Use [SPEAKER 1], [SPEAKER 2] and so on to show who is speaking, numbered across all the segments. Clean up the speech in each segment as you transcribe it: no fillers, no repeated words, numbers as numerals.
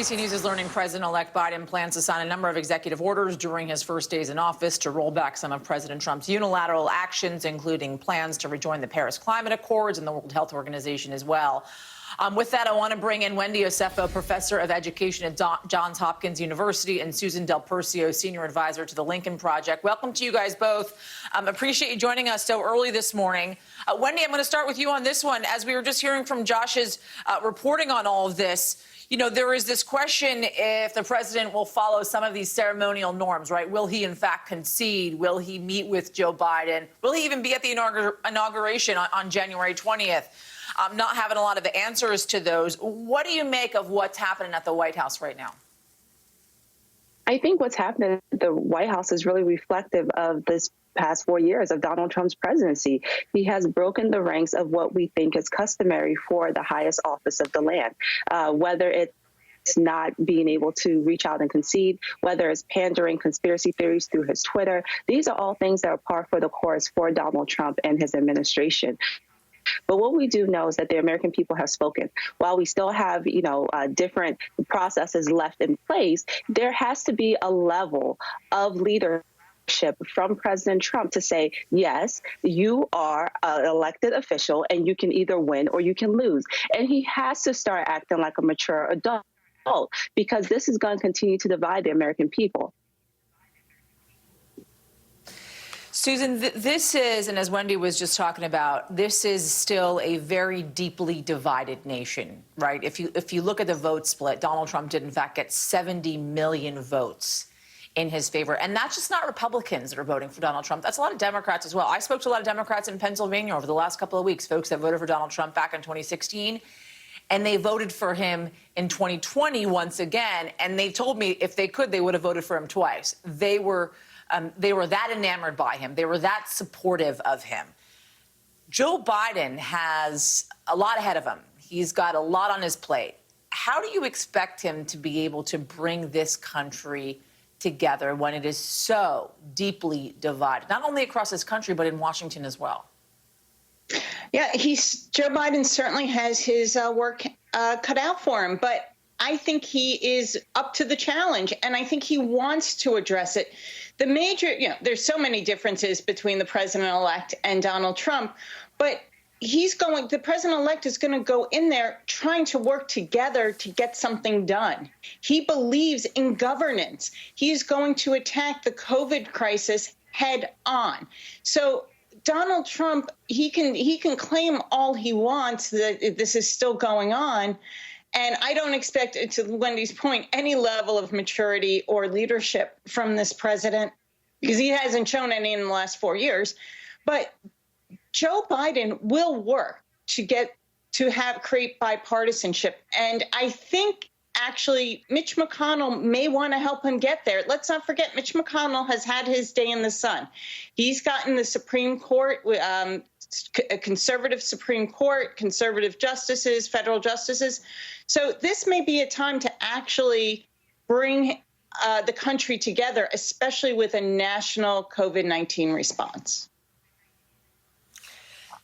[SPEAKER 1] NBC News is learning President-elect Biden plans to sign a number of executive orders during his first days in office to roll back some of President Trump's unilateral actions, including plans to rejoin the Paris Climate Accords and the World Health Organization as well. With that, I want to bring in Wendy Osefo, professor of education at Johns Hopkins University, and Susan Del Percio, senior advisor to the Lincoln Project. Welcome to you guys both. Appreciate you joining us so early this morning. Wendy, I'm going to start with you on this one. As we were just hearing from Josh's reporting on all of this, you know, there is this question if the president will follow some of these ceremonial norms, right? Will he, in fact, concede? Will he meet with Joe Biden? Will he even be at the inauguration on January 20th? Not having a lot of answers to those. What do you make of what's happening at the White House right now?
[SPEAKER 2] I think what's happening at the White House is really reflective of this past 4 years of Donald Trump's presidency. He has broken the ranks of what we think is customary for the highest office of the land, whether it's not being able to reach out and concede, whether it's pandering conspiracy theories through his Twitter. These are all things that are par for the course for Donald Trump and his administration. But what we do know is that the American people have spoken. While we still have, different processes left in place, there has to be a level of leadership from President Trump to say, yes, you are an elected official and you can either win or you can lose. And he has to start acting like a mature adult because this is going to continue to divide the American people.
[SPEAKER 1] Susan, this is, and as Wendy was just talking about, this is still a very deeply divided nation, right? If you look at the vote split, Donald Trump did, in fact, get 70 million votes in his favor. And that's just not Republicans that are voting for Donald Trump. That's a lot of Democrats as well. I spoke to a lot of Democrats in Pennsylvania over the last couple of weeks, folks that voted for Donald Trump back in 2016. And they voted for him in 2020 once again. And they told me if they could, they would have voted for him twice. They were that enamored by him. They were that supportive of him. Joe Biden has a lot ahead of him. He's got a lot on his plate. How do you expect him to be able to bring this country together when it is so deeply divided, not only across this country, but in Washington as well?
[SPEAKER 3] Yeah, Joe Biden certainly has his work cut out for him, but I think he is up to the challenge, and I think he wants to address it. The major, there's so many differences between the president-elect and Donald Trump, but the president-elect is going to go in there trying to work together to get something done. He believes in governance. He's going to attack the COVID crisis head on. So Donald Trump, he can claim all he wants that this is still going on. And I don't expect, to Wendy's point, any level of maturity or leadership from this president, because he hasn't shown any in the last 4 years. But Joe Biden will work to create bipartisanship. And I think actually Mitch McConnell may want to help him get there. Let's not forget, Mitch McConnell has had his day in the sun. He's gotten the Supreme Court, a conservative Supreme Court, conservative justices, federal justices. So this may be a time to actually bring the country together, especially with a national COVID-19 response.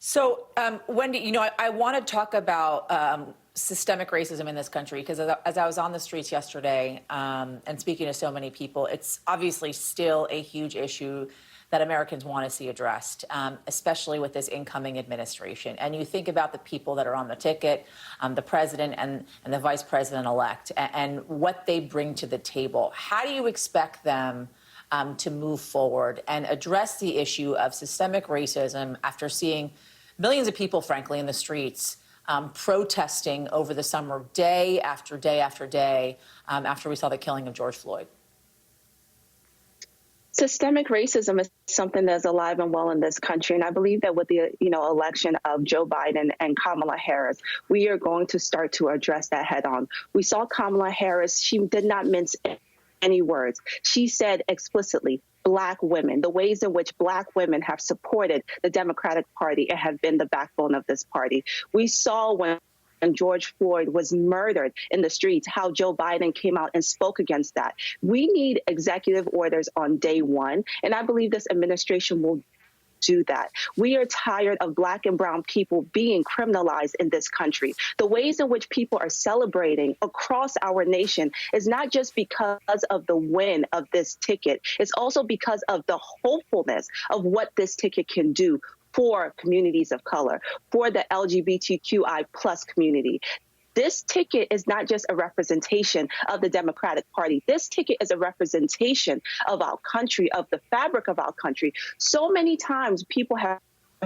[SPEAKER 1] So, Wendy, I want to talk about systemic racism in this country, because as I was on the streets yesterday and speaking to so many people, it's obviously still a huge issue that Americans want to see addressed, especially with this incoming administration. And you think about the people that are on the ticket, the president and the vice president-elect, and what they bring to the table. How do you expect them to move forward and address the issue of systemic racism after seeing millions of people, frankly, in the streets protesting over the summer, day after day after day, after we saw the killing of George Floyd?
[SPEAKER 2] Systemic racism is something that's alive and well in this country. And I believe that with the election of Joe Biden and Kamala Harris, we are going to start to address that head on. We saw Kamala Harris. She did not mince any words. She said explicitly, Black women, the ways in which Black women have supported the Democratic Party and have been the backbone of this party. We saw when George Floyd was murdered in the streets, how Joe Biden came out and spoke against that. We need executive orders on day one, and I believe this administration will do that. We are tired of Black and brown people being criminalized in this country. The ways in which people are celebrating across our nation is not just because of the win of this ticket. It's also because of the hopefulness of what this ticket can do for communities of color, for the LGBTQI plus community. This ticket is not just a representation of the Democratic Party. This ticket is a representation of our country, of the fabric of our country. So many times people have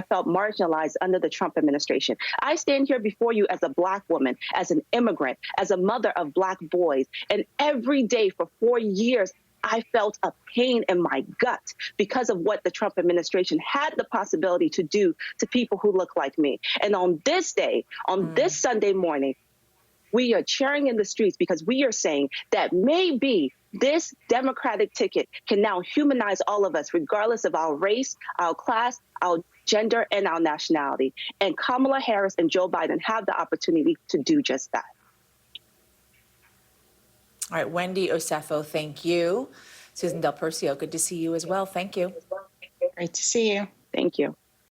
[SPEAKER 2] felt marginalized under the Trump administration. I stand here before you as a Black woman, as an immigrant, as a mother of Black boys, and every day for 4 years, I felt a pain in my gut because of what the Trump administration had the possibility to do to people who look like me. And on this day, on this Sunday morning, we are cheering in the streets because we are saying that maybe this Democratic ticket can now humanize all of us, regardless of our race, our class, our gender, and our nationality. And Kamala Harris and Joe Biden have the opportunity to do just that.
[SPEAKER 1] All right, Wendy Osefo, thank you. Susan Del Percio, good to see you as well. Thank you.
[SPEAKER 3] Great to see you.
[SPEAKER 2] Thank you.